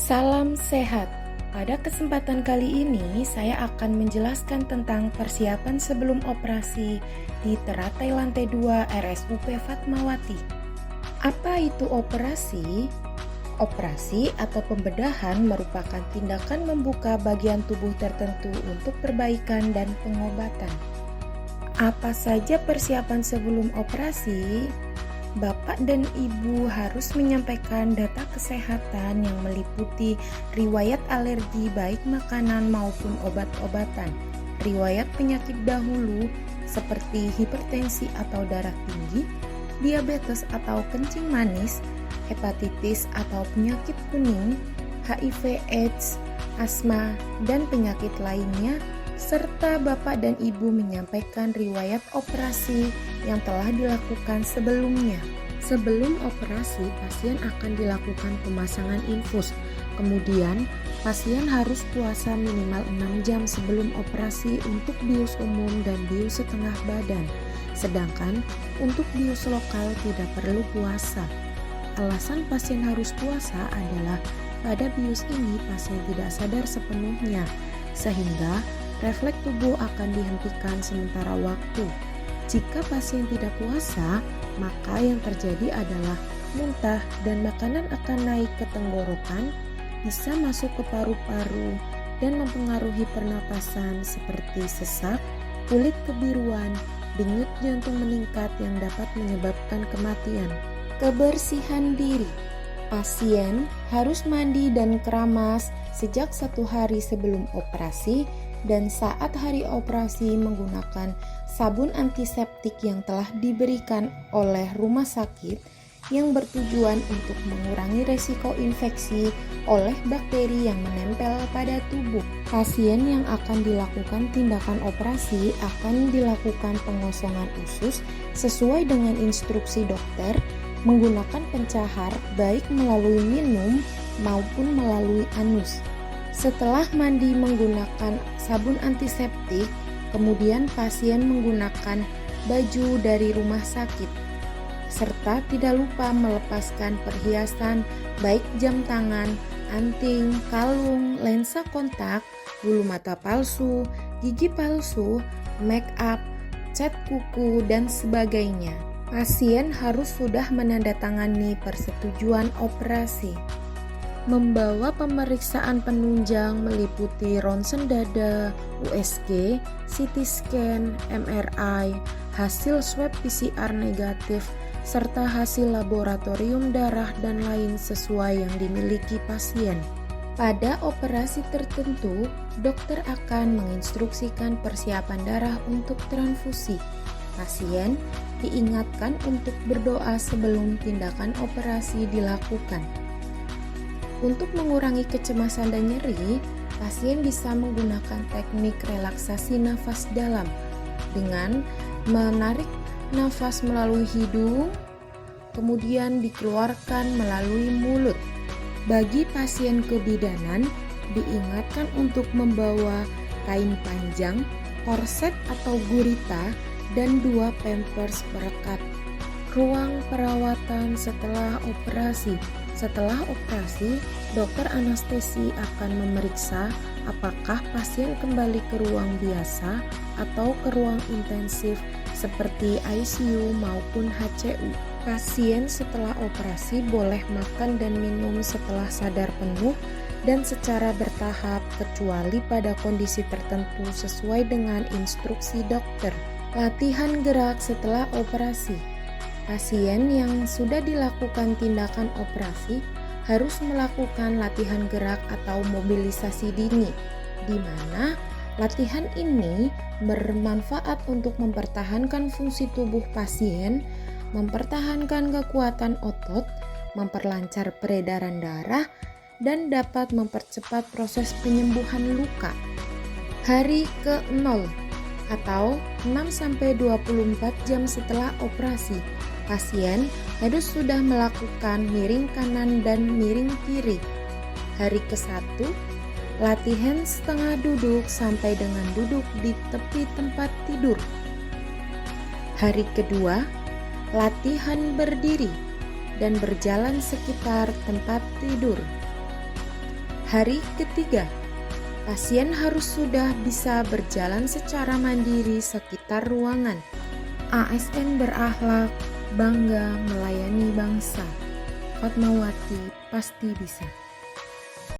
Salam sehat. Pada kesempatan kali ini, saya akan menjelaskan tentang persiapan sebelum operasi di teratai lantai 2 RSUP Fatmawati. Apa itu operasi? Operasi atau pembedahan merupakan tindakan membuka bagian tubuh tertentu untuk perbaikan dan pengobatan. Apa saja persiapan sebelum operasi? Bapak dan Ibu harus menyampaikan data kesehatan yang meliputi riwayat alergi baik makanan maupun obat-obatan, riwayat penyakit dahulu seperti hipertensi atau darah tinggi, diabetes atau kencing manis, hepatitis atau penyakit kuning, HIV/AIDS, asma, dan penyakit lainnya, serta Bapak dan Ibu menyampaikan riwayat operasi yang telah dilakukan sebelumnya. Sebelum operasi, pasien akan dilakukan pemasangan infus. Kemudian, pasien harus puasa minimal 6 jam sebelum operasi untuk bius umum dan bius setengah badan. Sedangkan untuk bius lokal tidak perlu puasa. Alasan pasien harus puasa adalah pada bius ini pasien tidak sadar sepenuhnya, sehingga refleks tubuh akan dihentikan sementara waktu. Jika pasien tidak puasa, maka yang terjadi adalah muntah dan makanan akan naik ke tenggorokan, bisa masuk ke paru-paru dan mempengaruhi pernapasan seperti sesak, kulit kebiruan, denyut jantung meningkat yang dapat menyebabkan kematian. Kebersihan diri. Pasien harus mandi dan keramas sejak 1 hari sebelum operasi dan saat hari operasi menggunakan sabun antiseptik yang telah diberikan oleh rumah sakit yang bertujuan untuk mengurangi resiko infeksi oleh bakteri yang menempel pada tubuh. Pasien yang akan dilakukan tindakan operasi akan dilakukan pengosongan usus sesuai dengan instruksi dokter menggunakan pencahar baik melalui minum maupun melalui anus. Setelah mandi menggunakan sabun antiseptik, kemudian pasien menggunakan baju dari rumah sakit, serta tidak lupa melepaskan perhiasan baik jam tangan, anting, kalung, lensa kontak, bulu mata palsu, gigi palsu, make up, cat kuku, dan sebagainya. Pasien harus sudah menandatangani persetujuan operasi. Membawa pemeriksaan penunjang meliputi ronsen dada, USG, CT scan, MRI, hasil swab PCR negatif, serta hasil laboratorium darah dan lain sesuai yang dimiliki pasien. Pada operasi tertentu, dokter akan menginstruksikan persiapan darah untuk transfusi. Pasien diingatkan untuk berdoa sebelum tindakan operasi dilakukan. Untuk mengurangi kecemasan dan nyeri, pasien bisa menggunakan teknik relaksasi nafas dalam dengan menarik nafas melalui hidung, kemudian dikeluarkan melalui mulut. Bagi pasien kebidanan, diingatkan untuk membawa kain panjang, korset atau gurita, dan 2 pampers perekat. Ruang perawatan setelah operasi. Setelah operasi, dokter anestesi akan memeriksa apakah pasien kembali ke ruang biasa atau ke ruang intensif seperti ICU maupun HCU. Pasien setelah operasi boleh makan dan minum setelah sadar penuh dan secara bertahap kecuali pada kondisi tertentu sesuai dengan instruksi dokter. Latihan gerak setelah operasi. Pasien yang sudah dilakukan tindakan operasi harus melakukan latihan gerak atau mobilisasi dini, di mana latihan ini bermanfaat untuk mempertahankan fungsi tubuh pasien, mempertahankan kekuatan otot, memperlancar peredaran darah, dan dapat mempercepat proses penyembuhan luka. Hari ke-0 atau 6-24 jam setelah operasi, pasien harus sudah melakukan miring kanan dan miring kiri. Hari ke-1, latihan setengah duduk sampai dengan duduk di tepi tempat tidur. Hari kedua, latihan berdiri dan berjalan sekitar tempat tidur. Hari ketiga, pasien harus sudah bisa berjalan secara mandiri sekitar ruangan. ASN berakhlak, bangga melayani bangsa. Fatmawati pasti bisa.